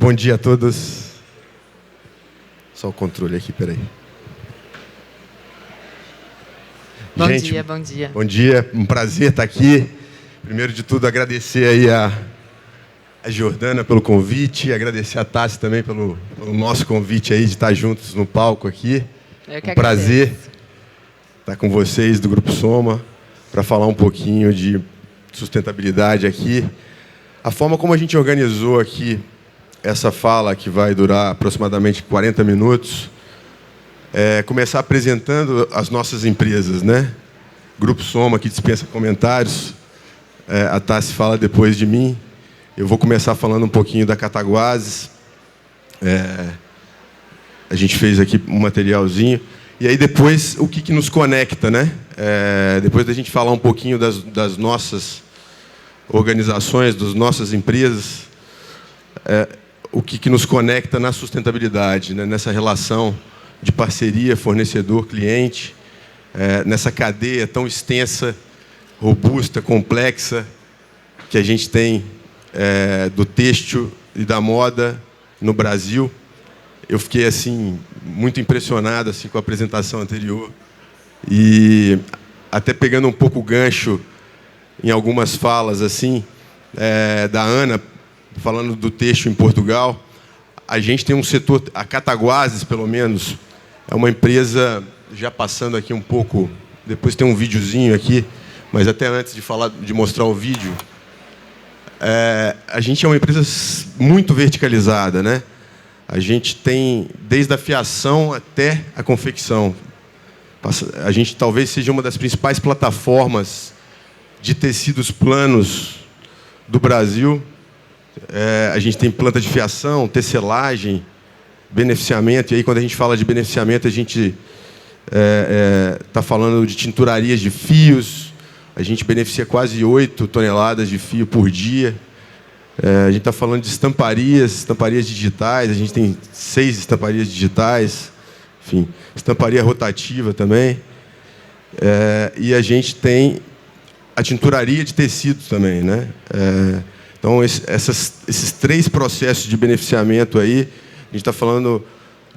Bom dia a todos. Só o controle aqui, peraí. Bom Gente, dia, bom dia. Bom dia, um prazer estar aqui. Primeiro de tudo, agradecer aí a Jordana pelo convite, agradecer a Tassi também pelo nosso convite aí de estar juntos no palco aqui. Eu prazer estar com vocês do Grupo Soma para falar um pouquinho de sustentabilidade aqui. A forma como a gente organizou aqui essa fala, que vai durar aproximadamente 40 minutos, é começar apresentando as nossas empresas, né? Grupo Soma, que dispensa comentários. A Tassi fala depois de mim. Eu vou começar falando um pouquinho da Cataguases. A gente fez aqui um materialzinho. E aí depois, o que nos conecta, né? Depois da gente falar um pouquinho das nossas organizações, das nossas empresas, o que nos conecta na sustentabilidade, né? Nessa relação de parceria, fornecedor-cliente, nessa cadeia tão extensa, robusta, complexa, que a gente tem do têxtil e da moda no Brasil. Eu fiquei assim muito impressionado assim, com a apresentação anterior e até pegando um pouco o gancho em algumas falas assim da Ana, falando do têxtil em Portugal. A gente tem um setor, a Cataguases, pelo menos, é uma empresa, já passando aqui um pouco, depois tem um videozinho aqui, mas até antes de mostrar o vídeo, a gente é uma empresa muito verticalizada, né? A gente tem desde a fiação até a confecção. A gente talvez seja uma das principais plataformas de tecidos planos do Brasil. A gente tem planta de fiação, tecelagem, beneficiamento. E aí, quando a gente fala de beneficiamento, a gente está falando de tinturarias de fios. A gente beneficia quase 8 toneladas de fio por dia. A gente está falando de estamparias digitais. A gente tem 6 estamparias digitais. Enfim, estamparia rotativa também. E a gente tem a tinturaria de tecidos também, né? Então, esses 3 processos de beneficiamento aí, a gente está falando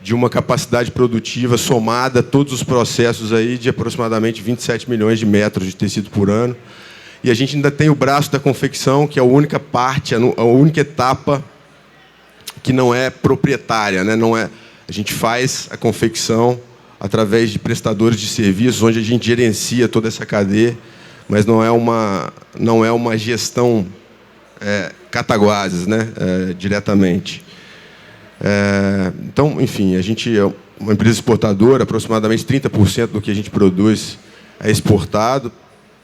de uma capacidade produtiva somada a todos os processos aí de aproximadamente 27 milhões de metros de tecido por ano. E a gente ainda tem o braço da confecção, que é a única parte, a única etapa que não é proprietária, né? A gente faz a confecção através de prestadores de serviços, onde a gente gerencia toda essa cadeia, mas não é uma gestão Cataguases, né? Diretamente. Então, enfim, a gente é uma empresa exportadora, aproximadamente 30% do que a gente produz é exportado,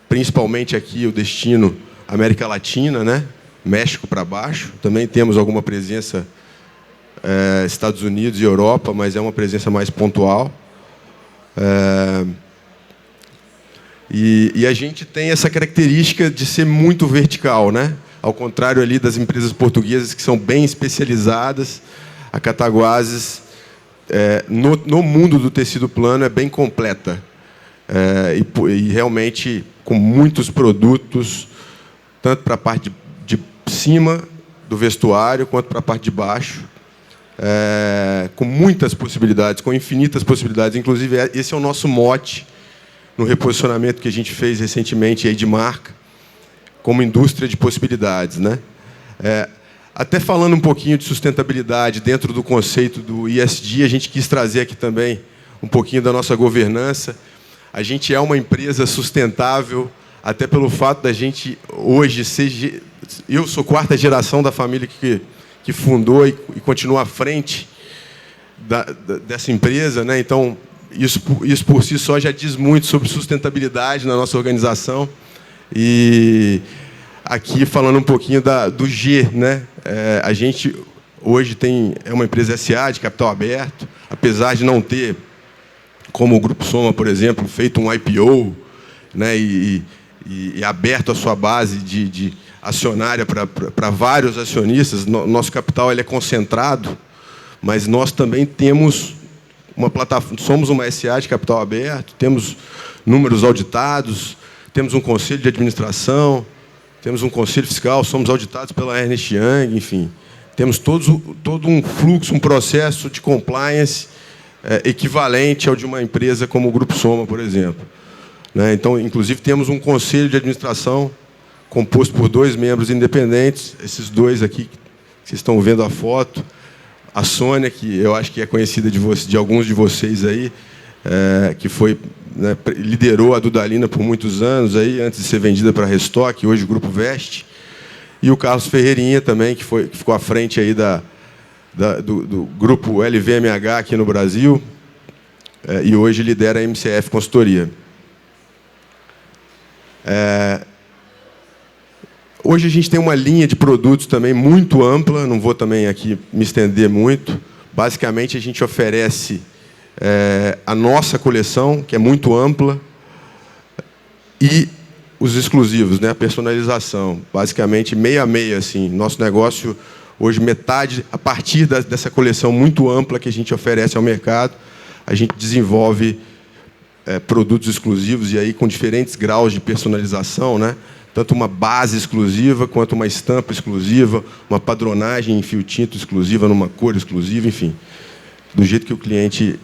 principalmente aqui o destino América Latina, né? México para baixo. Também temos alguma presença Estados Unidos e Europa, mas é uma presença mais pontual. E a gente tem essa característica de ser muito vertical, né? Ao contrário ali das empresas portuguesas que são bem especializadas, a Cataguases, no mundo do tecido plano, é bem completa. E realmente com muitos produtos, tanto para a parte de cima do vestuário, quanto para a parte de baixo, com muitas possibilidades, com infinitas possibilidades. Inclusive, esse é o nosso mote no reposicionamento que a gente fez recentemente aí de marca, como indústria de possibilidades, né? Até falando um pouquinho de sustentabilidade dentro do conceito do ESG, a gente quis trazer aqui também um pouquinho da nossa governança. A gente é uma empresa sustentável, até pelo fato da gente hoje ser... Eu sou 4ª geração da família que fundou e continua à frente dessa empresa, né? Então, isso por si só já diz muito sobre sustentabilidade na nossa organização. E aqui falando um pouquinho do G, né? A gente hoje é uma empresa SA de capital aberto, apesar de não ter, como o Grupo Soma, por exemplo, feito um IPO, né? E aberto a sua base de acionária para vários acionistas. Nosso capital ele é concentrado, mas nós também temos uma plataforma, somos uma SA de capital aberto, temos números auditados, temos um conselho de administração, temos um conselho fiscal, somos auditados pela Ernst & Young, enfim. Temos todo um fluxo, um processo de compliance equivalente ao de uma empresa como o Grupo Soma, por exemplo. Né? Então, inclusive, temos um conselho de administração composto por 2 membros independentes, esses 2 aqui, que vocês estão vendo a foto, a Sônia, que eu acho que é conhecida de alguns de vocês aí, que foi, né, liderou a Dudalina por muitos anos, aí, antes de ser vendida para a Restock, hoje o Grupo Veste, e o Carlos Ferreirinha também, que ficou à frente aí do Grupo LVMH aqui no Brasil, e hoje lidera a MCF Consultoria. Hoje a gente tem uma linha de produtos também muito ampla, não vou também aqui me estender muito. Basicamente, a gente oferece a nossa coleção, que é muito ampla, e os exclusivos, né? A personalização. Basicamente, meio a meio. Assim. Nosso negócio, hoje, metade, a partir dessa coleção muito ampla que a gente oferece ao mercado, a gente desenvolve produtos exclusivos, e aí com diferentes graus de personalização, né? Tanto uma base exclusiva, quanto uma estampa exclusiva, uma padronagem em fio tinto exclusiva, numa cor exclusiva, enfim. Do jeito que o cliente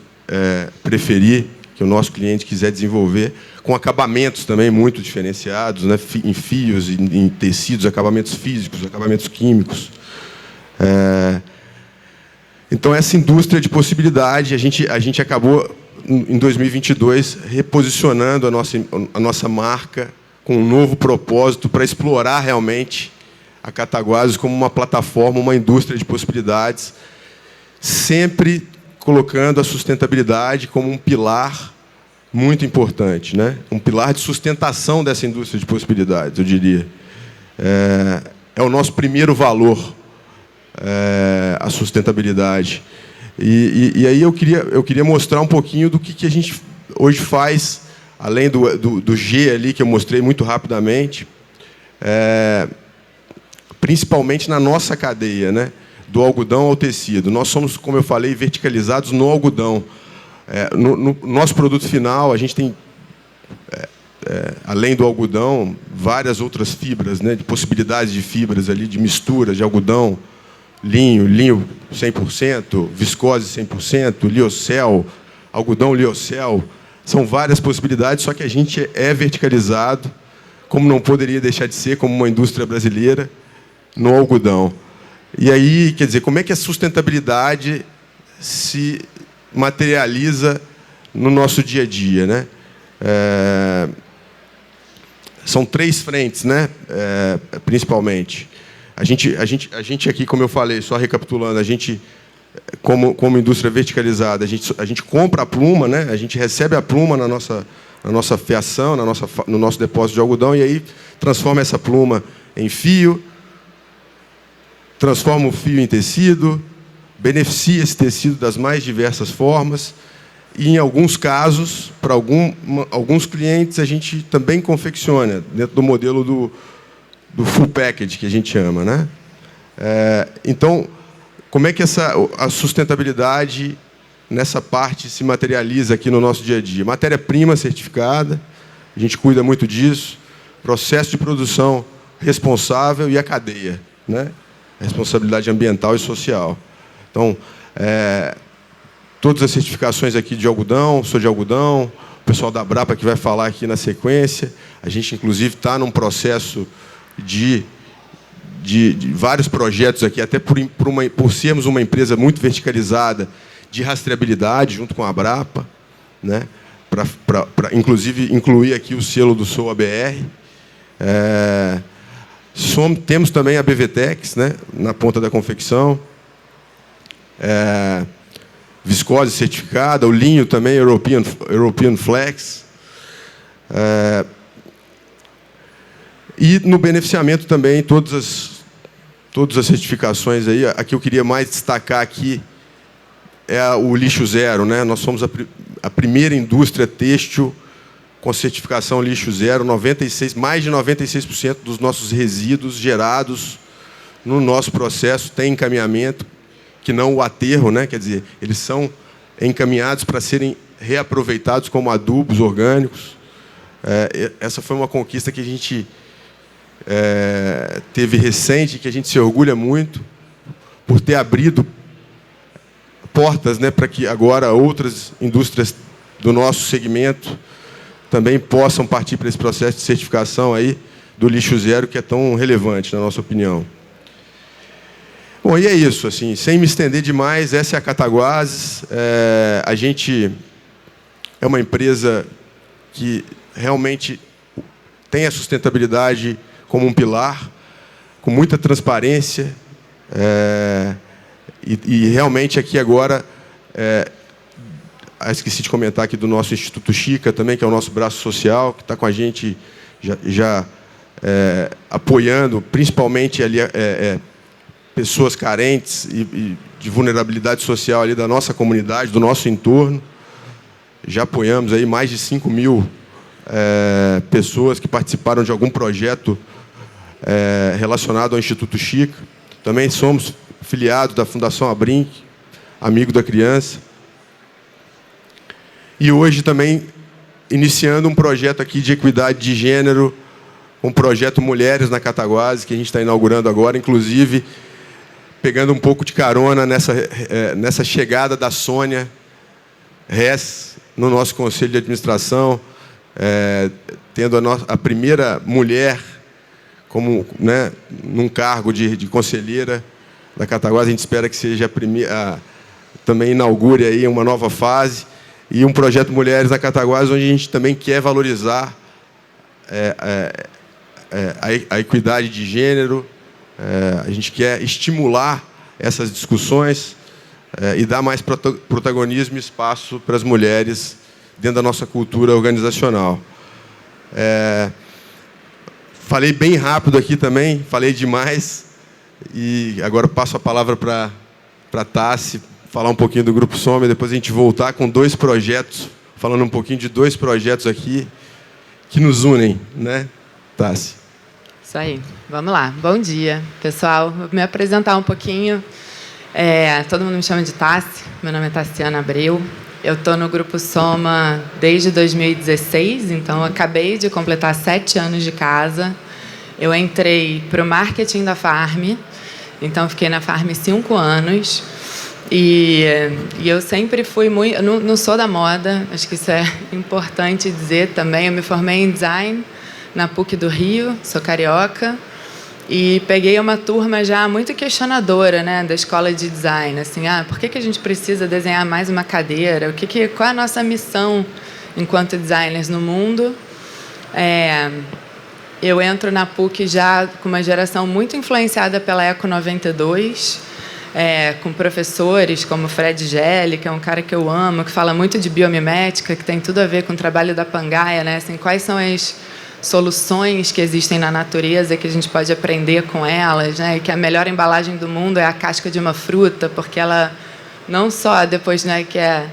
preferir, que o nosso cliente quiser desenvolver, com acabamentos também muito diferenciados, né? Em fios, em tecidos, acabamentos físicos, acabamentos químicos. Então, essa indústria de possibilidade, a gente acabou, em 2022, reposicionando a nossa marca com um novo propósito para explorar realmente a Cataguases como uma plataforma, uma indústria de possibilidades, sempre colocando a sustentabilidade como um pilar muito importante, né? Um pilar de sustentação dessa indústria de possibilidades, eu diria. É o nosso primeiro valor, a sustentabilidade. E aí eu queria mostrar um pouquinho do que a gente hoje faz, além do G ali, que eu mostrei muito rapidamente, principalmente na nossa cadeia, né? Do algodão ao tecido. Nós somos, como eu falei, verticalizados no algodão. No nosso produto final, a gente tem, além do algodão, várias outras fibras, né? De possibilidades de fibras ali, de misturas de algodão, linho 100%, viscose 100%, liocel, algodão liocel. São várias possibilidades, só que a gente é verticalizado, como não poderia deixar de ser, como uma indústria brasileira, no algodão. E aí, quer dizer, como é que a sustentabilidade se materializa no nosso dia a dia, né? São 3 frentes, né? Principalmente. A gente aqui, como eu falei, só recapitulando, a gente, como indústria verticalizada, a gente compra a pluma, né? A gente recebe a pluma na nossa fiação, no nosso depósito de algodão, e aí transforma essa pluma em fio, transforma o fio em tecido, beneficia esse tecido das mais diversas formas, e, em alguns casos, para alguns clientes, a gente também confecciona, dentro do modelo do full package, que a gente chama, né? Então, como é que a sustentabilidade nessa parte se materializa aqui no nosso dia a dia? Matéria-prima certificada, a gente cuida muito disso, processo de produção responsável e a cadeia, né? Responsabilidade ambiental e social. Então, todas as certificações aqui de algodão, sou de algodão, o pessoal da Brapa que vai falar aqui na sequência. A gente, inclusive, está num processo de vários projetos aqui, até por sermos uma empresa muito verticalizada, de rastreabilidade, junto com a Brapa, né? Para, inclusive, incluir aqui o selo do SOA-BR. Temos também a BVTEX, né? Na ponta da confecção. Viscose certificada, o linho também, European Flex. E no beneficiamento também, todas as certificações aí. Aqui eu queria mais destacar aqui o lixo zero, né? Nós somos a primeira indústria têxtil com certificação lixo zero. Mais de 96% dos nossos resíduos gerados no nosso processo tem encaminhamento, que não o aterro, né? Quer dizer, eles são encaminhados para serem reaproveitados como adubos orgânicos. Essa foi uma conquista que a gente teve recente, que a gente se orgulha muito, por ter abrido portas, né, para que agora outras indústrias do nosso segmento também possam partir para esse processo de certificação aí do lixo zero, que é tão relevante, na nossa opinião. Bom, e é isso, assim, sem me estender demais, essa é a Cataguases. A gente é uma empresa que realmente tem a sustentabilidade como um pilar, com muita transparência, e realmente aqui agora, esqueci de comentar aqui do nosso Instituto Chica também, que é o nosso braço social, que está com a gente já apoiando, principalmente ali, pessoas carentes e de vulnerabilidade social ali da nossa comunidade, do nosso entorno. Já apoiamos aí mais de 5.000 pessoas que participaram de algum projeto relacionado ao Instituto Chica. Também somos filiados da Fundação Abrinq, Amigo da Criança. E hoje também iniciando um projeto aqui de equidade de gênero, um projeto Mulheres na Cataguases, que a gente está inaugurando agora, inclusive pegando um pouco de carona nessa chegada da Sônia Hess no nosso Conselho de Administração, tendo a primeira mulher como, né, num cargo de conselheira da Cataguases. A gente espera que seja também inaugure aí uma nova fase, e um projeto Mulheres na Cataguases, onde a gente também quer valorizar a equidade de gênero. A gente quer estimular essas discussões e dar mais protagonismo e espaço para as mulheres dentro da nossa cultura organizacional. Falei bem rápido aqui também, falei demais, e agora passo a palavra para a Tassi, falar um pouquinho do Grupo Soma, e depois a gente voltar com 2 projetos, falando um pouquinho de 2 projetos aqui que nos unem, né, Tassi? Isso aí. Vamos lá. Bom dia, pessoal. Vou me apresentar um pouquinho. Todo mundo me chama de Tassi. Meu nome é Tassiana Abreu. Eu estou no Grupo Soma desde 2016, então eu acabei de completar 7 anos de casa. Eu entrei para o marketing da Farm, então fiquei na Farm 5 anos. E eu sempre fui muito... Eu não sou da moda, acho que isso é importante dizer também. Eu me formei em design na PUC do Rio, sou carioca, e peguei uma turma já muito questionadora, né, da escola de design, assim, por que a gente precisa desenhar mais uma cadeira? Qual é a nossa missão enquanto designers no mundo? Eu entro na PUC já com uma geração muito influenciada pela Eco 92, com professores como Fred Gelli, que é um cara que eu amo, que fala muito de biomimética, que tem tudo a ver com o trabalho da Pangaia, né? Assim, quais são as soluções que existem na natureza que a gente pode aprender com elas, né? E que a melhor embalagem do mundo é a casca de uma fruta, porque ela não só depois, né, que é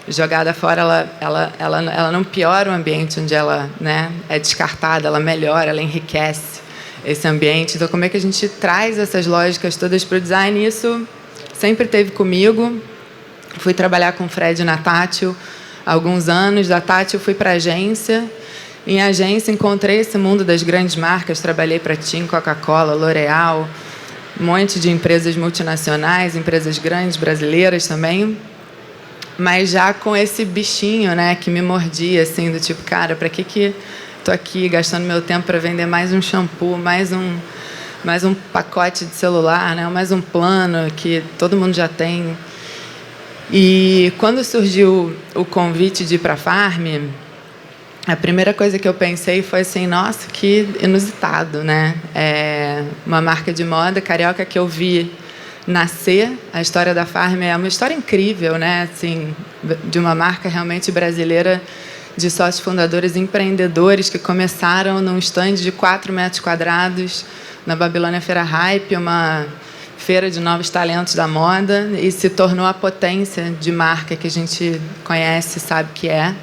jogada fora, ela não piora o ambiente onde ela, né, é descartada, ela melhora, ela enriquece esse ambiente. Então, como é que a gente traz essas lógicas todas para o design? Isso sempre teve comigo. Fui trabalhar com o Fred na Tátil há alguns anos. Da Tátil fui para a agência. Em agência, encontrei esse mundo das grandes marcas. Trabalhei para TIM, Coca-Cola, L'Oréal, um monte de empresas multinacionais, empresas grandes, brasileiras também. Mas já com esse bichinho, né, que me mordia, assim, do tipo, cara, para que estou aqui gastando meu tempo para vender mais um shampoo, mais um pacote de celular, né, mais um plano que todo mundo já tem. E quando surgiu o convite de ir para a Farm, a primeira coisa que eu pensei foi assim, nossa, que inusitado, né? Uma marca de moda carioca que eu vi nascer. A história da Farm é uma história incrível, né? Assim, de uma marca realmente brasileira, de sócios fundadores empreendedores que começaram num stand de 4 metros quadrados na Babilônia Feira Hype, uma feira de novos talentos da moda, e se tornou a potência de marca que a gente conhece, sabe que é.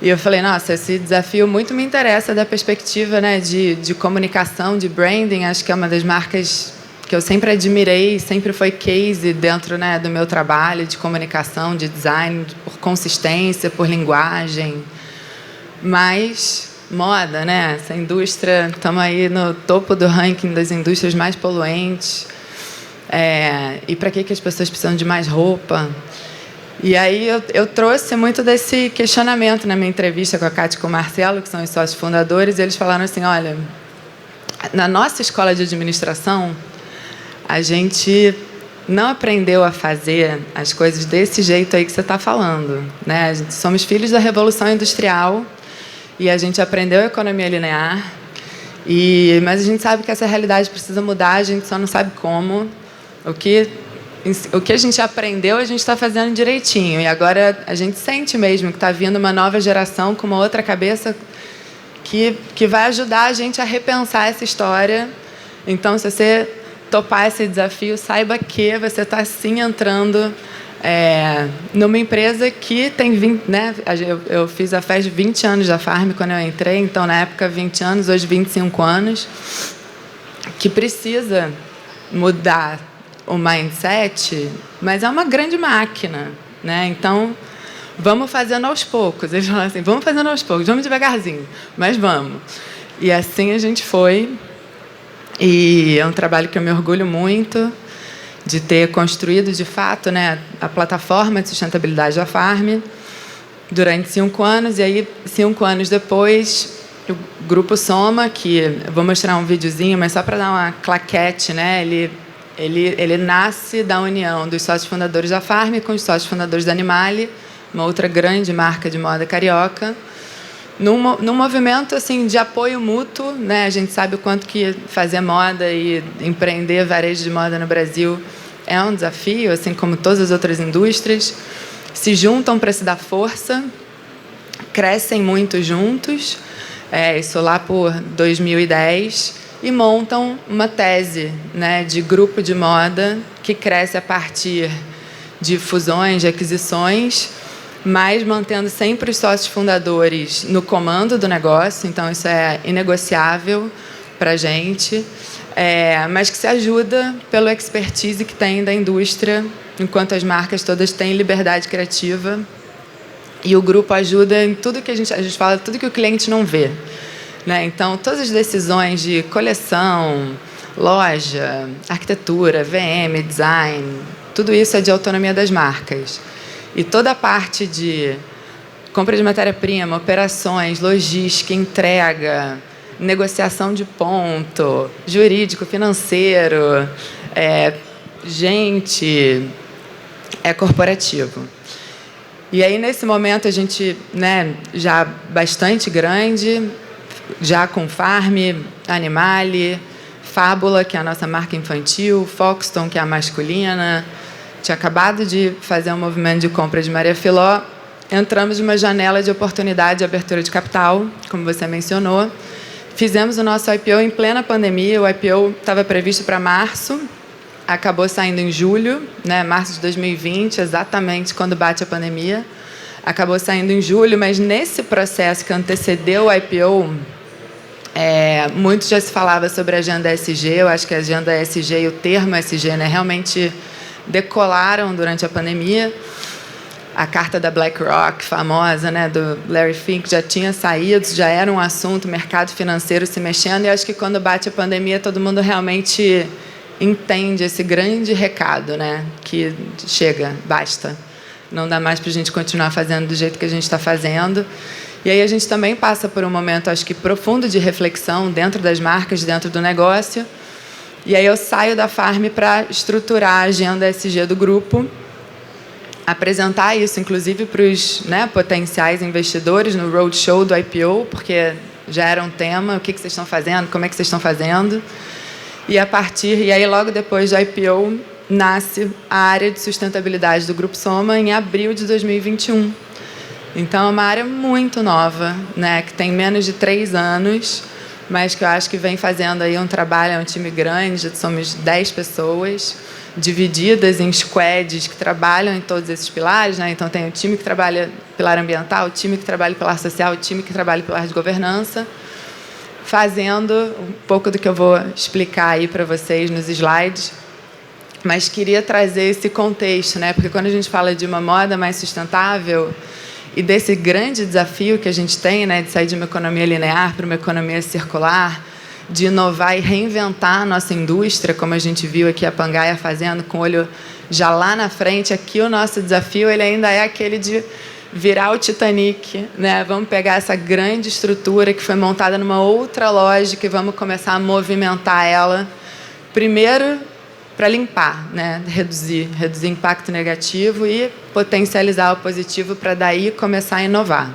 E eu falei, nossa, esse desafio muito me interessa da perspectiva, né, de comunicação, de branding. Acho que é uma das marcas que eu sempre admirei, sempre foi case dentro, né, do meu trabalho de comunicação, de design, por consistência, por linguagem. Mas moda, né? Essa indústria, estamos aí no topo do ranking das indústrias mais poluentes. E para que as pessoas precisam de mais roupa? E aí eu trouxe muito desse questionamento na minha entrevista com a Cátia e com o Marcelo, que são os sócios fundadores, e eles falaram assim, olha, na nossa escola de administração, a gente não aprendeu a fazer as coisas desse jeito aí que você está falando, né? Somos filhos da Revolução Industrial e a gente aprendeu a economia linear, mas a gente sabe que essa realidade precisa mudar, a gente só não sabe como. O que a gente aprendeu, a gente está fazendo direitinho. E agora a gente sente mesmo que está vindo uma nova geração com uma outra cabeça que vai ajudar a gente a repensar essa história. Então, se você topar esse desafio, saiba que você está, sim, entrando numa empresa que tem 20... Né? Eu fiz a festa de 20 anos da Farm quando eu entrei, então, na época, 20 anos, hoje 25 anos, que precisa mudar o mindset, mas é uma grande máquina, né? Então, vamos fazendo aos poucos. Eles falam assim, vamos fazendo aos poucos, vamos devagarzinho, mas vamos. E assim a gente foi. E é um trabalho que eu me orgulho muito de ter construído, de fato, né, a plataforma de sustentabilidade da Farm durante 5 anos. E aí, 5 anos depois, o Grupo Soma, que eu vou mostrar um videozinho, mas só para dar uma claquete, né? Ele nasce da união dos sócios fundadores da Farm com os sócios fundadores da Animale, uma outra grande marca de moda carioca, num movimento assim, de apoio mútuo, né? A gente sabe o quanto que fazer moda e empreender varejo de moda no Brasil é um desafio, assim como todas as outras indústrias. Se juntam para se dar força, crescem muito juntos, isso lá por 2010, e montam uma tese, né, de grupo de moda que cresce a partir de fusões, de aquisições, mas mantendo sempre os sócios fundadores no comando do negócio. Então, isso é inegociável para a gente, mas que se ajuda pelo expertise que tem da indústria, enquanto as marcas todas têm liberdade criativa. E o grupo ajuda em tudo que a gente fala, tudo que o cliente não vê. Né? Então, todas as decisões de coleção, loja, arquitetura, VM, design, tudo isso é de autonomia das marcas. E toda a parte de compra de matéria-prima, operações, logística, entrega, negociação de ponto, jurídico, financeiro, gente, é corporativo. E aí, nesse momento, a gente, né, já bastante grande, já com Farm, Animale, Fábula, que é a nossa marca infantil, Foxton, que é a masculina. Tinha acabado de fazer um movimento de compra de Maria Filó. Entramos numa janela de oportunidade de abertura de capital, como você mencionou. Fizemos o nosso IPO em plena pandemia. O IPO estava previsto para março, acabou saindo em julho, né, março de 2020, exatamente quando bate a pandemia. Acabou saindo em julho, mas nesse processo que antecedeu o IPO, muito já se falava sobre a agenda ESG. Eu acho que a agenda ESG e o termo ESG, né, realmente decolaram durante a pandemia. A carta da BlackRock, famosa, né, do Larry Fink, já tinha saído, já era um assunto, mercado financeiro se mexendo, e acho que quando bate a pandemia, todo mundo realmente entende esse grande recado, né, que chega, basta. Não dá mais para a gente continuar fazendo do jeito que a gente está fazendo. E aí a gente também passa por um momento, acho que profundo, de reflexão dentro das marcas, dentro do negócio. E aí eu saio da Farm para estruturar a agenda ESG do grupo, apresentar isso, inclusive, para os, né, potenciais investidores no roadshow do IPO, porque já era um tema, o que vocês estão fazendo, como é que vocês estão fazendo. E aí logo depois do IPO, nasce a área de sustentabilidade do Grupo Soma em abril de 2021. Então, é uma área muito nova, né, que tem menos de 3 anos, mas que eu acho que vem fazendo aí um trabalho, é um time grande, somos 10 pessoas, divididas em squads que trabalham em todos esses pilares, né? Então, tem o time que trabalha pilar ambiental, o time que trabalha pilar social, o time que trabalha pilar de governança, fazendo um pouco do que eu vou explicar aí para vocês nos slides. Mas queria trazer esse contexto, né? Porque quando a gente fala de uma moda mais sustentável, e desse grande desafio que a gente tem, né, de sair de uma economia linear para uma economia circular, de inovar e reinventar a nossa indústria, como a gente viu aqui a Pangaia fazendo, com o olho já lá na frente. Aqui o nosso desafio ele ainda é aquele de virar o Titanic, né? Vamos pegar essa grande estrutura que foi montada numa outra lógica e vamos começar a movimentar ela, primeiro para limpar, né? reduzir impacto negativo e potencializar o positivo para daí começar a inovar.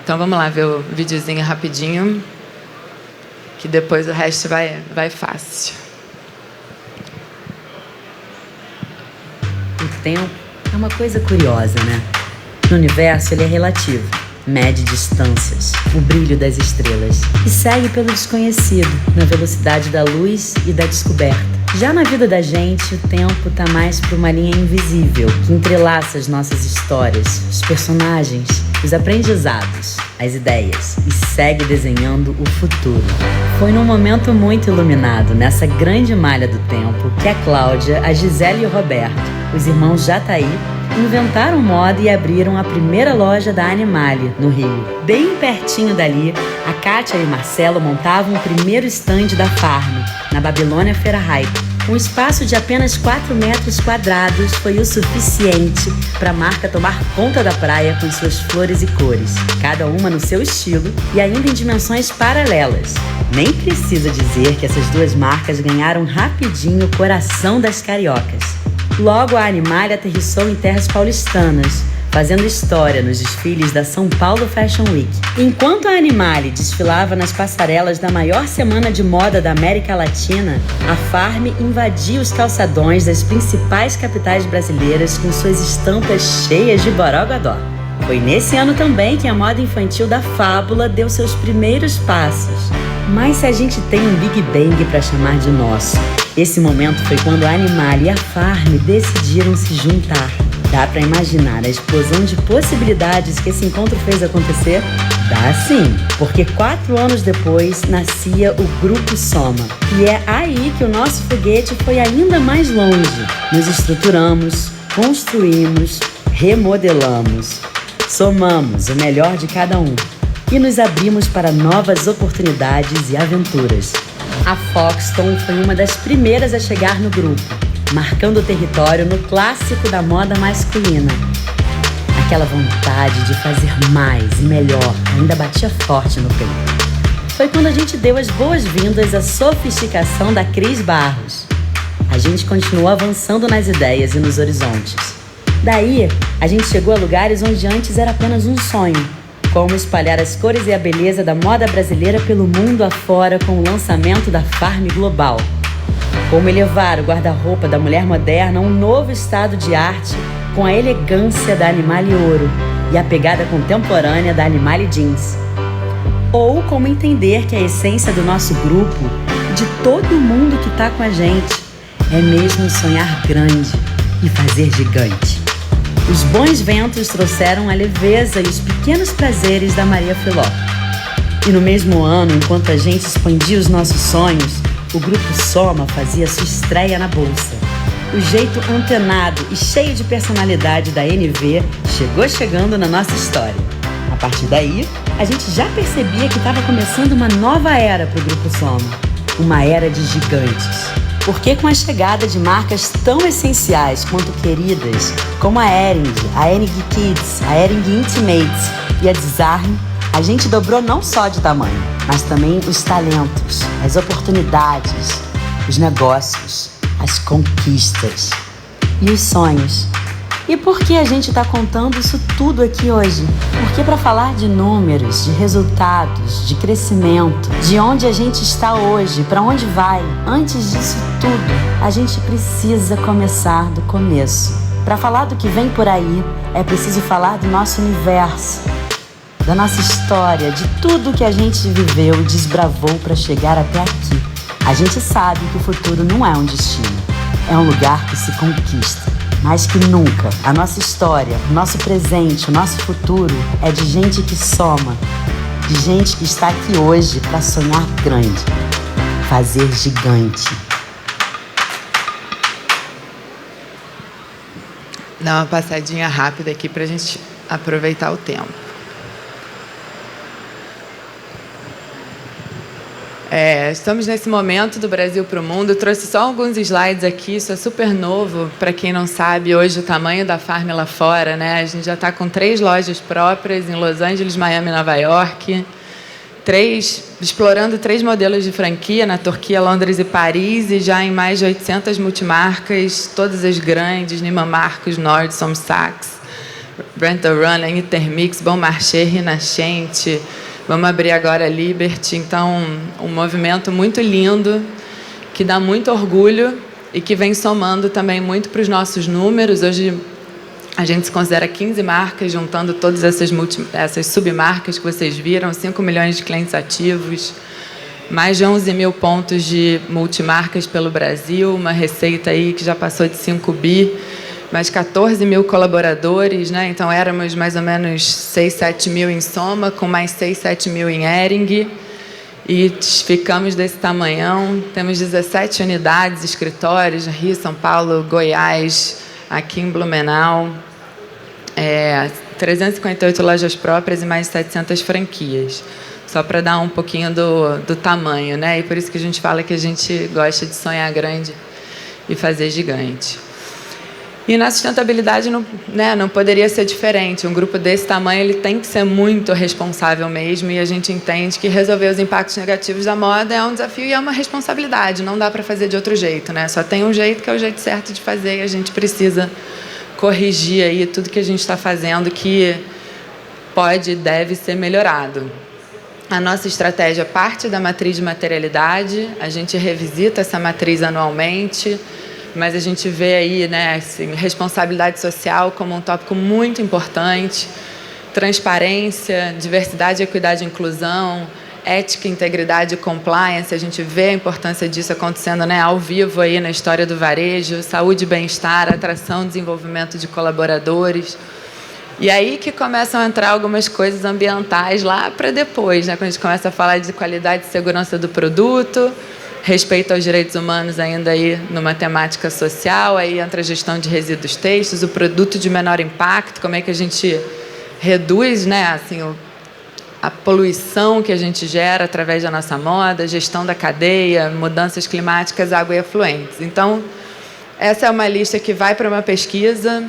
Então vamos lá ver o videozinho rapidinho, que depois o resto vai fácil. O tempo é uma coisa curiosa, né? No universo ele é relativo, mede distâncias, o brilho das estrelas e segue pelo desconhecido, na velocidade da luz e da descoberta. Já na vida da gente, o tempo tá mais para uma linha invisível que entrelaça as nossas histórias, os personagens, os aprendizados, as ideias e segue desenhando o futuro. Foi num momento muito iluminado, nessa grande malha do tempo, que a Cláudia, a Gisele e o Roberto, os irmãos Jataí, inventaram moda e abriram a primeira loja da Animale, no Rio. Bem pertinho dali, a Kátia e o Marcelo montavam o primeiro estande da Farm, na Babilônia Feira Hype. Um espaço de apenas 4 metros quadrados foi o suficiente para a marca tomar conta da praia com suas flores e cores, cada uma no seu estilo e ainda em dimensões paralelas. Nem precisa dizer que essas duas marcas ganharam rapidinho o coração das cariocas. Logo, a Animale aterrissou em terras paulistanas, fazendo história nos desfiles da São Paulo Fashion Week. Enquanto a Animale desfilava nas passarelas da maior semana de moda da América Latina, a Farm invadia os calçadões das principais capitais brasileiras com suas estampas cheias de borogodó. Foi nesse ano também que a moda infantil da Fábula deu seus primeiros passos. Mas se a gente tem um Big Bang para chamar de nosso, esse momento foi quando a Animale e a Farm decidiram se juntar. Dá para imaginar a explosão de possibilidades que esse encontro fez acontecer? Dá sim, porque 4 anos depois nascia o Grupo Soma. E é aí que o nosso foguete foi ainda mais longe. Nos estruturamos, construímos, remodelamos, somamos o melhor de cada um e nos abrimos para novas oportunidades e aventuras. A Foxton foi uma das primeiras a chegar no grupo, marcando o território no clássico da moda masculina. Aquela vontade de fazer mais e melhor ainda batia forte no peito. Foi quando a gente deu as boas-vindas à sofisticação da Cris Barros. A gente continuou avançando nas ideias e nos horizontes. Daí, a gente chegou a lugares onde antes era apenas um sonho, como espalhar as cores e a beleza da moda brasileira pelo mundo afora com o lançamento da Farm Global. Como elevar o guarda-roupa da mulher moderna a um novo estado de arte com a elegância da Animale Ouro e a pegada contemporânea da Animale Jeans. Ou como entender que a essência do nosso grupo, de todo mundo que está com a gente, é mesmo sonhar grande e fazer gigante. Os bons ventos trouxeram a leveza e os pequenos prazeres da Maria Filó. E no mesmo ano, enquanto a gente expandia os nossos sonhos, o Grupo Soma fazia sua estreia na Bolsa. O jeito antenado e cheio de personalidade da NV chegou chegando na nossa história. A partir daí, a gente já percebia que estava começando uma nova era para o Grupo Soma. Uma era de gigantes. Porque com a chegada de marcas tão essenciais quanto queridas, como a Hering Kids, a Hering Intimates e a Desarme, a gente dobrou não só de tamanho, mas também os talentos, as oportunidades, os negócios, as conquistas e os sonhos. E por que a gente está contando isso tudo aqui hoje? Porque para falar de números, de resultados, de crescimento, de onde a gente está hoje, para onde vai, antes disso tudo, a gente precisa começar do começo. Para falar do que vem por aí, é preciso falar do nosso universo, da nossa história, de tudo que a gente viveu e desbravou para chegar até aqui. A gente sabe que o futuro não é um destino, é um lugar que se conquista. Mais que nunca, a nossa história, o nosso presente, o nosso futuro é de gente que soma, de gente que está aqui hoje para sonhar grande, fazer gigante. Dar uma passadinha rápida aqui para a gente aproveitar o tempo. Estamos nesse momento do Brasil para o mundo. Eu trouxe só alguns slides aqui, isso é super novo. Para quem não sabe, hoje o tamanho da Farm lá fora, né? A gente já está com 3 lojas próprias em Los Angeles, Miami e Nova York. Explorando 3 modelos de franquia na Turquia, Londres e Paris, e já em mais de 800 multimarcas, todas as grandes, Neiman Marcus, Nordstrom, Saks, Rent the Run, Intermix, Bon Marché, Rinascente. Vamos abrir agora a Liberty. Então, um movimento muito lindo, que dá muito orgulho e que vem somando também muito para os nossos números. Hoje, a gente se considera 15 marcas, juntando todas essas submarcas que vocês viram, 5 milhões de clientes ativos, mais de 11 mil pontos de multimarcas pelo Brasil, uma receita aí que já passou de 5 bi, mais 14 mil colaboradores, né? Então éramos mais ou menos 6, 7 mil em Soma, com mais 6, 7 mil em Hering, e ficamos desse tamanhão. Temos 17 unidades, escritórios, Rio, São Paulo, Goiás, aqui em Blumenau, 358 lojas próprias e mais de 700 franquias. Só para dar um pouquinho do tamanho, né? E por isso que a gente fala que a gente gosta de sonhar grande e fazer gigante. E na sustentabilidade não poderia ser diferente. Um grupo desse tamanho ele tem que ser muito responsável mesmo, e a gente entende que resolver os impactos negativos da moda é um desafio e é uma responsabilidade. Não dá para fazer de outro jeito, né? Só tem um jeito, que é o jeito certo de fazer, e a gente precisa corrigir aí tudo que a gente está fazendo que pode e deve ser melhorado. A nossa estratégia parte da matriz de materialidade, a gente revisita essa matriz anualmente, mas a gente vê aí, né, assim, responsabilidade social como um tópico muito importante, transparência, diversidade, equidade e inclusão, ética, integridade e compliance. A gente vê a importância disso acontecendo, né, ao vivo aí na história do varejo, saúde e bem-estar, atração e desenvolvimento de colaboradores. E aí que começam a entrar algumas coisas ambientais lá para depois, né, quando a gente começa a falar de qualidade e segurança do produto, respeito aos direitos humanos ainda aí numa temática social, aí entra a gestão de resíduos têxteis, o produto de menor impacto, como é que a gente reduz, né, assim, a poluição que a gente gera através da nossa moda, gestão da cadeia, mudanças climáticas, água e efluentes. Então, essa é uma lista que vai para uma pesquisa,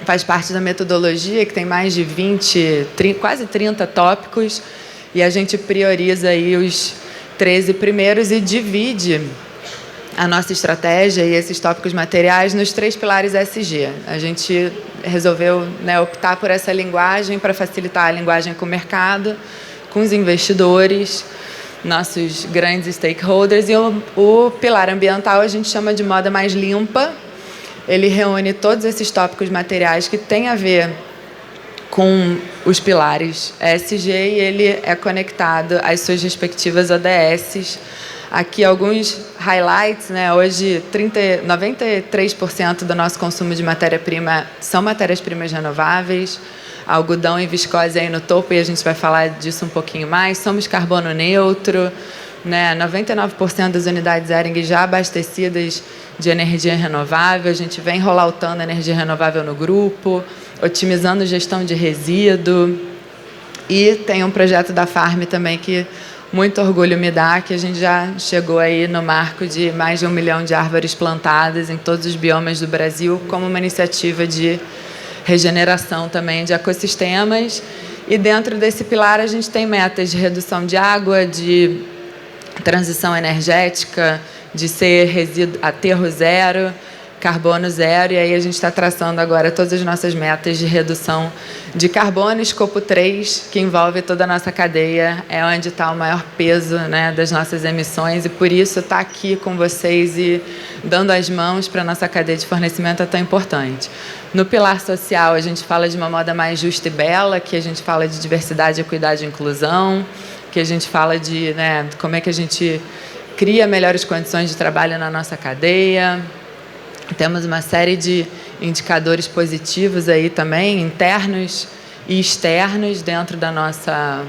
faz parte da metodologia, que tem mais de 20, quase 30 tópicos, e a gente prioriza aí os 13 primeiros e divide a nossa estratégia e esses tópicos materiais nos 3 pilares ESG. A gente resolveu, né, optar por essa linguagem para facilitar a linguagem com o mercado, com os investidores, nossos grandes stakeholders. E o pilar ambiental a gente chama de moda mais limpa. Ele reúne todos esses tópicos materiais que têm a ver com os pilares ESG, e ele é conectado às suas respectivas ODS. Aqui alguns highlights, né? Hoje 93% do nosso consumo de matéria-prima são matérias-primas renováveis, algodão e viscose aí no topo, e a gente vai falar disso um pouquinho mais. Somos carbono neutro, né? 99% das unidades Hering já abastecidas de energia renovável. A gente vem rolloutando energia renovável no grupo, otimizando gestão de resíduo, e tem um projeto da Farm também que muito orgulho me dá, que a gente já chegou aí no marco de mais de 1 milhão de árvores plantadas em todos os biomas do Brasil, como uma iniciativa de regeneração também de ecossistemas. E dentro desse pilar a gente tem metas de redução de água, de transição energética, de ser aterro zero, carbono zero, e aí a gente está traçando agora todas as nossas metas de redução de carbono, escopo 3, que envolve toda a nossa cadeia, é onde está o maior peso, né, das nossas emissões, e por isso estar aqui com vocês e dando as mãos para a nossa cadeia de fornecimento é tão importante. No pilar social, a gente fala de uma moda mais justa e bela, que a gente fala de diversidade, equidade e inclusão, que a gente fala de, né, como é que a gente cria melhores condições de trabalho na nossa cadeia. Temos uma série de indicadores positivos aí também, internos e externos, dentro da nossa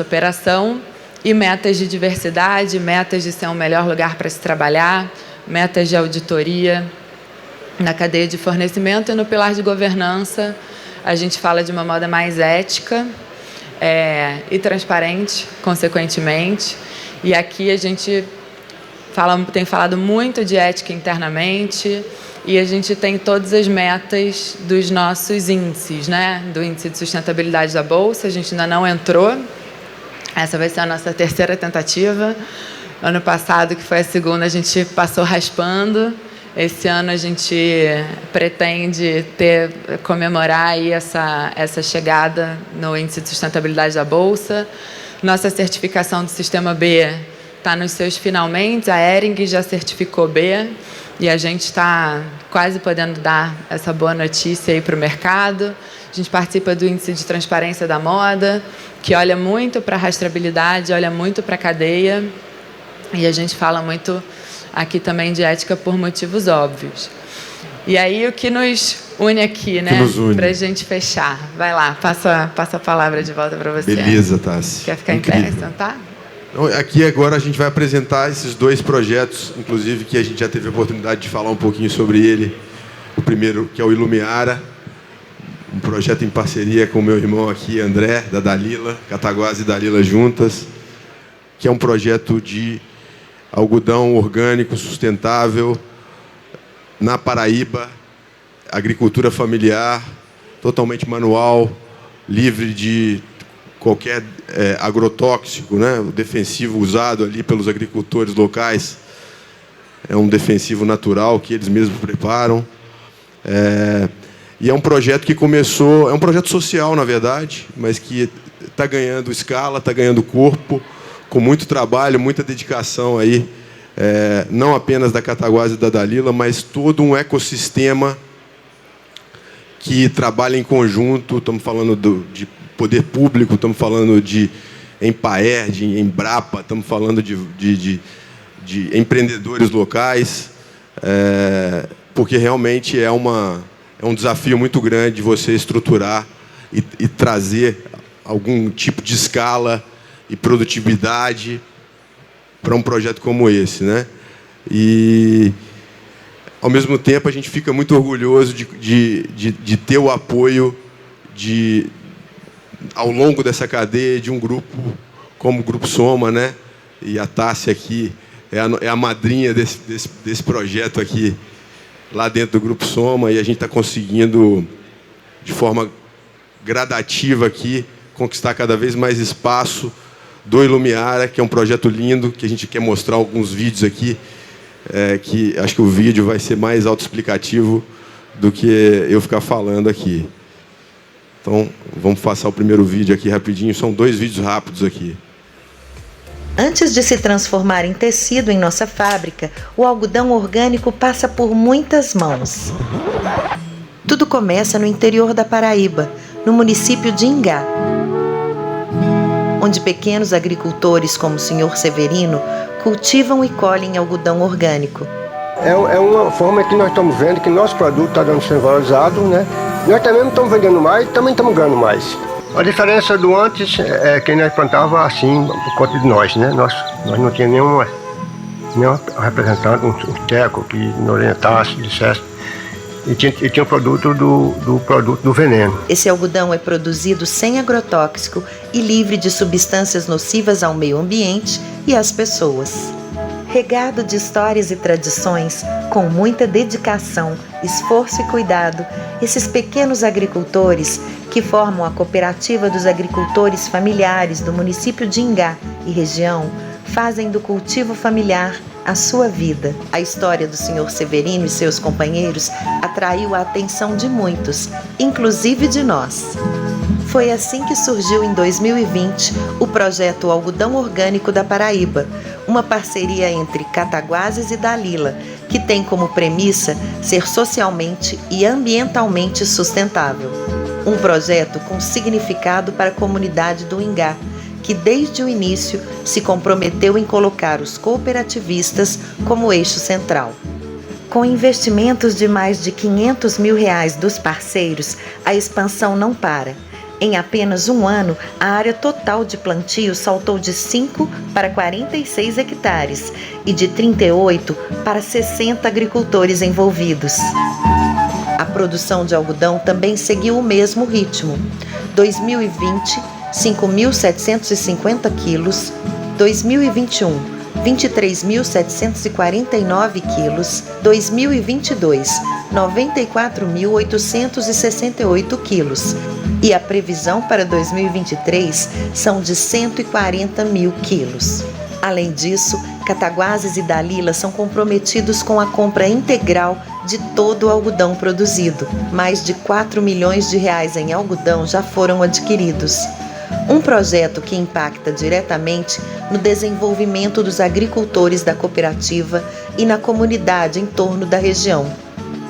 operação, e metas de diversidade, metas de ser um melhor lugar para se trabalhar, metas de auditoria na cadeia de fornecimento. E no pilar de governança, a gente fala de uma moda mais ética e transparente, consequentemente. E aqui a gente tem falado muito de ética internamente, e a gente tem todas as metas dos nossos índices, né? Do índice de sustentabilidade da Bolsa, a gente ainda não entrou. Essa vai ser a nossa terceira tentativa. Ano passado, que foi a segunda, a gente passou raspando. Esse ano a gente pretende comemorar aí essa chegada no índice de sustentabilidade da Bolsa. Nossa certificação do Sistema B está nos seus finalmente. A Hering já certificou B e a gente está quase podendo dar essa boa notícia aí para o mercado. A gente participa do índice de transparência da moda, que olha muito para a rastreabilidade, olha muito para a cadeia, e a gente fala muito aqui também de ética por motivos óbvios. E aí o que nos une aqui, né? Para a gente fechar. Vai lá, passa a palavra de volta para você. Beleza, Tassi. Quer ficar Incrível. em pé, sentar? Aqui agora a gente vai apresentar esses dois projetos, inclusive, que a gente já teve a oportunidade de falar um pouquinho sobre ele. O primeiro, que é o Ilumiara, um projeto em parceria com o meu irmão aqui, André, da Dalila, Cataguases e Dalila juntas, que é um projeto de algodão orgânico, sustentável, na Paraíba, agricultura familiar, totalmente manual, livre de qualquer agrotóxico, né? O defensivo usado ali pelos agricultores locais é um defensivo natural que eles mesmos preparam. E é um projeto que começou, é um projeto social, na verdade, mas que está ganhando escala, está ganhando corpo, com muito trabalho, muita dedicação aí, não apenas da Cataguases e da Dalila, mas todo um ecossistema que trabalha em conjunto. Estamos falando de poder público, estamos falando de Empaer, de Embrapa, estamos falando de empreendedores locais, porque realmente é um desafio muito grande você estruturar e trazer algum tipo de escala e produtividade para um projeto como esse, né? E, ao mesmo tempo, a gente fica muito orgulhoso de ter o apoio ao longo dessa cadeia de um grupo como o Grupo Soma, né? E a Tassi aqui é a madrinha desse projeto aqui, lá dentro do Grupo Soma, e a gente está conseguindo, de forma gradativa aqui, conquistar cada vez mais espaço do Ilumiara, que é um projeto lindo, que a gente quer mostrar alguns vídeos aqui, que acho que o vídeo vai ser mais autoexplicativo do que eu ficar falando aqui. Então, vamos passar o primeiro vídeo aqui rapidinho. São 2 vídeos rápidos aqui. Antes de se transformar em tecido em nossa fábrica, o algodão orgânico passa por muitas mãos. Tudo começa no interior da Paraíba, no município de Ingá, onde pequenos agricultores como o Sr. Severino cultivam e colhem algodão orgânico. É uma forma que nós estamos vendo que nosso produto está sendo valorizado, né? Nós também não estamos vendendo mais, também estamos ganhando mais. A diferença do antes é que nós plantava assim, por conta de nós, né? Nós não tínhamos nenhum representante, um teco que nos orientasse, dissesse. E tinha o produto do veneno. Esse algodão é produzido sem agrotóxico e livre de substâncias nocivas ao meio ambiente e às pessoas. Regado de histórias e tradições, com muita dedicação, esforço e cuidado, esses pequenos agricultores, que formam a Cooperativa dos Agricultores Familiares do município de Ingá e região, fazem do cultivo familiar a sua vida. A história do Sr. Severino e seus companheiros atraiu a atenção de muitos, inclusive de nós. Foi assim que surgiu em 2020 o projeto Algodão Orgânico da Paraíba, uma parceria entre Cataguases e Dalila, que tem como premissa ser socialmente e ambientalmente sustentável. Um projeto com significado para a comunidade do Ingá, que desde o início se comprometeu em colocar os cooperativistas como eixo central. Com investimentos de mais de R$500 mil dos parceiros, a expansão não para. Em apenas um ano, a área total de plantio saltou de 5 para 46 hectares e de 38 para 60 agricultores envolvidos. A produção de algodão também seguiu o mesmo ritmo. 2020, 5.750 quilos. 2021, 23.749 quilos. 2022, 94.868 quilos. E a previsão para 2023 são de 140 mil quilos. Além disso, Cataguases e Dalila são comprometidos com a compra integral de todo o algodão produzido. Mais de 4 milhões de reais em algodão já foram adquiridos. Um projeto que impacta diretamente no desenvolvimento dos agricultores da cooperativa e na comunidade em torno da região.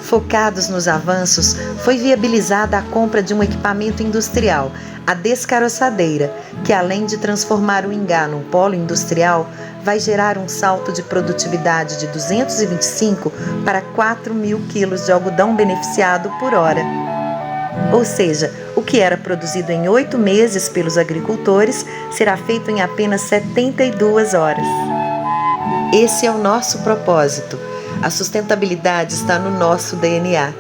Focados nos avanços, foi viabilizada a compra de um equipamento industrial, a descaroçadeira, que além de transformar o Ingá num polo industrial, vai gerar um salto de produtividade de 225 para 4 mil quilos de algodão beneficiado por hora. Ou seja, o que era produzido em 8 meses pelos agricultores será feito em apenas 72 horas. Esse é o nosso propósito. A sustentabilidade está no nosso DNA,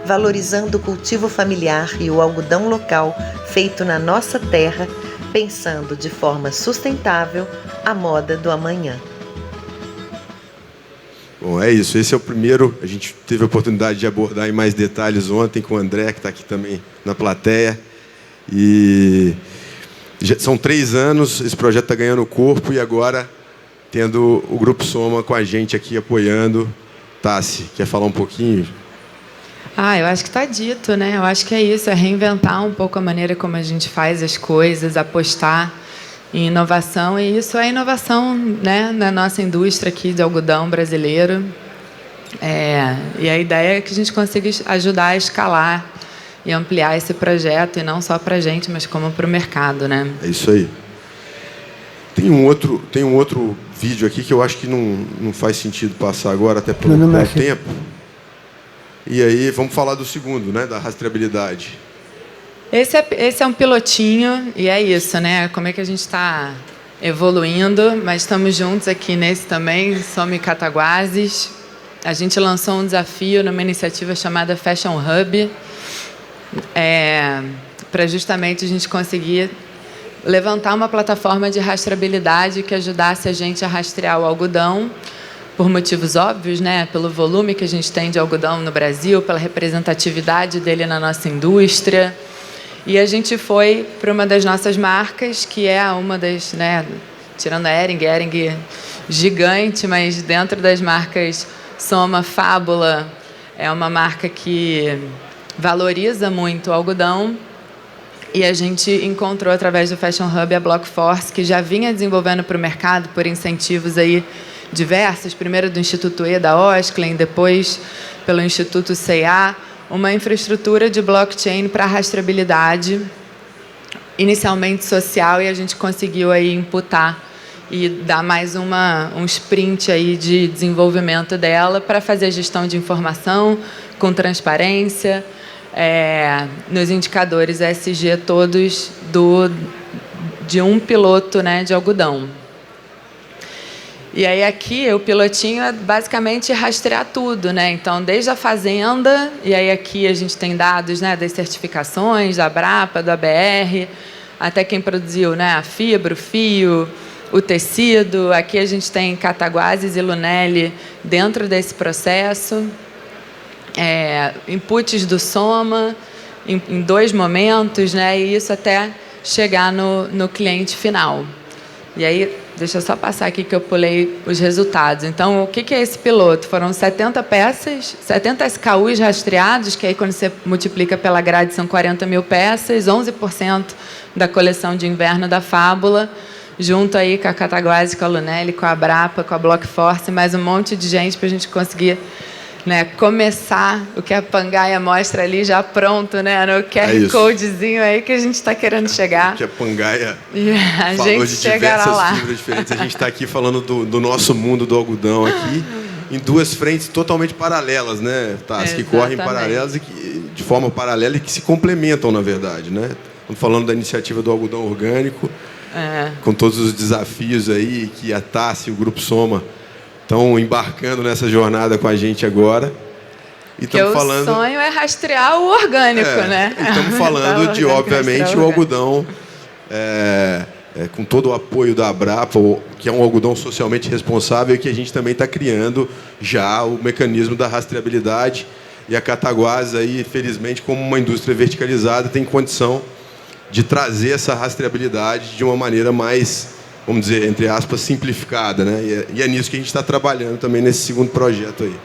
valorizando o cultivo familiar e o algodão local feito na nossa terra, pensando de forma sustentável a moda do amanhã. Bom, é isso. Esse é o primeiro. A gente teve a oportunidade de abordar em mais detalhes ontem com o André, que está aqui também na plateia. E são 3 anos, esse projeto está ganhando corpo e agora tendo o Grupo Soma com a gente aqui apoiando. Tassi, quer falar um pouquinho? Eu acho que está dito, né? Eu acho que é isso, é reinventar um pouco a maneira como a gente faz as coisas, apostar em inovação, e isso é inovação, né, na nossa indústria aqui de algodão brasileiro. E a ideia é que a gente consiga ajudar a escalar e ampliar esse projeto, e não só para a gente, mas como para o mercado, né? É isso aí. Tem um outro vídeo aqui que eu acho que não faz sentido passar agora, até pelo tempo. E aí vamos falar do segundo, né, da rastreabilidade. Esse é um pilotinho, e é isso, né? Como é que a gente está evoluindo, mas estamos juntos aqui nesse também, Soma e Cataguases. A gente lançou um desafio numa iniciativa chamada Fashion Hub, para justamente a gente conseguir levantar uma plataforma de rastreabilidade que ajudasse a gente a rastrear o algodão, por motivos óbvios, né? Pelo volume que a gente tem de algodão no Brasil, pela representatividade dele na nossa indústria. E a gente foi para uma das nossas marcas, que é uma das, né, tirando a Hering gigante, mas dentro das marcas Soma, Fábula, é uma marca que valoriza muito o algodão. E a gente encontrou, através do Fashion Hub, a Blockforce, que já vinha desenvolvendo para o mercado por incentivos aí diversos, primeiro do Instituto E da Osklen, depois pelo Instituto C&A, uma infraestrutura de blockchain para rastreabilidade, inicialmente social, e a gente conseguiu aí imputar e dar mais um sprint aí de desenvolvimento dela para fazer a gestão de informação com transparência, nos indicadores ESG todos de um piloto, né, de algodão. E aí aqui o pilotinho é basicamente rastrear tudo, né? Então, desde a fazenda, e aí aqui a gente tem dados, né, das certificações, da Abrapa, do ABR, até quem produziu, né, a fibra, o fio, o tecido. Aqui a gente tem Cataguases e Lunelli dentro desse processo. Inputs do Soma em 2 momentos, né? E isso até chegar no cliente final. E aí, deixa eu só passar aqui que eu pulei os resultados. Então, o que é esse piloto? Foram 70 peças, 70 SKUs rastreados, que aí quando você multiplica pela grade são 40 mil peças, 11% da coleção de inverno da Fábula, junto aí com a Cataguases, com a Lunelli, com a Abrapa, com a Blockforce, mais um monte de gente para a gente conseguir, né, começar o que a Pangaia mostra ali já pronto, né, no QR Codezinho aí que a gente está querendo chegar. Que a Pangaia a falou gente de chegará diversas lá. fibras diferentes. A gente está aqui falando do nosso mundo do algodão aqui, em 2 frentes totalmente paralelas, né, Tassi? Que correm paralelas e que, de forma paralela e que se complementam, na verdade, né? Estamos falando da iniciativa do algodão orgânico, com todos os desafios aí que a Tassi e o Grupo Soma estão embarcando nessa jornada com a gente agora. E porque o sonho é rastrear o orgânico, né? Estamos falando de, obviamente, o algodão, com todo o apoio da Abrapa, que é um algodão socialmente responsável, e que a gente também está criando já o mecanismo da rastreabilidade. E a Cataguases, aí, felizmente, como uma indústria verticalizada, tem condição de trazer essa rastreabilidade de uma maneira mais, vamos dizer, entre aspas, simplificada, né? E é nisso que a gente está trabalhando também nesse segundo projeto aí.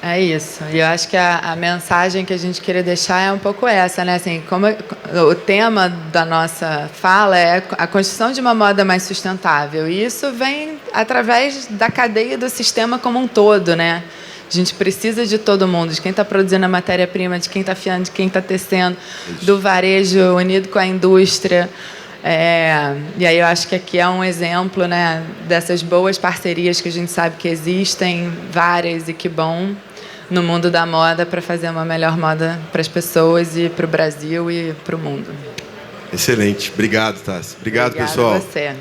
É isso. E eu acho que a mensagem que a gente queria deixar é um pouco essa, né? Assim, como o tema da nossa fala é a construção de uma moda mais sustentável. E isso vem através da cadeia do sistema como um todo, né? A gente precisa de todo mundo, de quem está produzindo a matéria-prima, de quem está fiando, de quem está tecendo, do varejo unido com a indústria. E aí eu acho que aqui é um exemplo, né, dessas boas parcerias que a gente sabe que existem, várias, e que bom, no mundo da moda, para fazer uma melhor moda para as pessoas e para o Brasil e para o mundo. Excelente. Obrigado, Tassi. Obrigado, pessoal. Obrigada a você.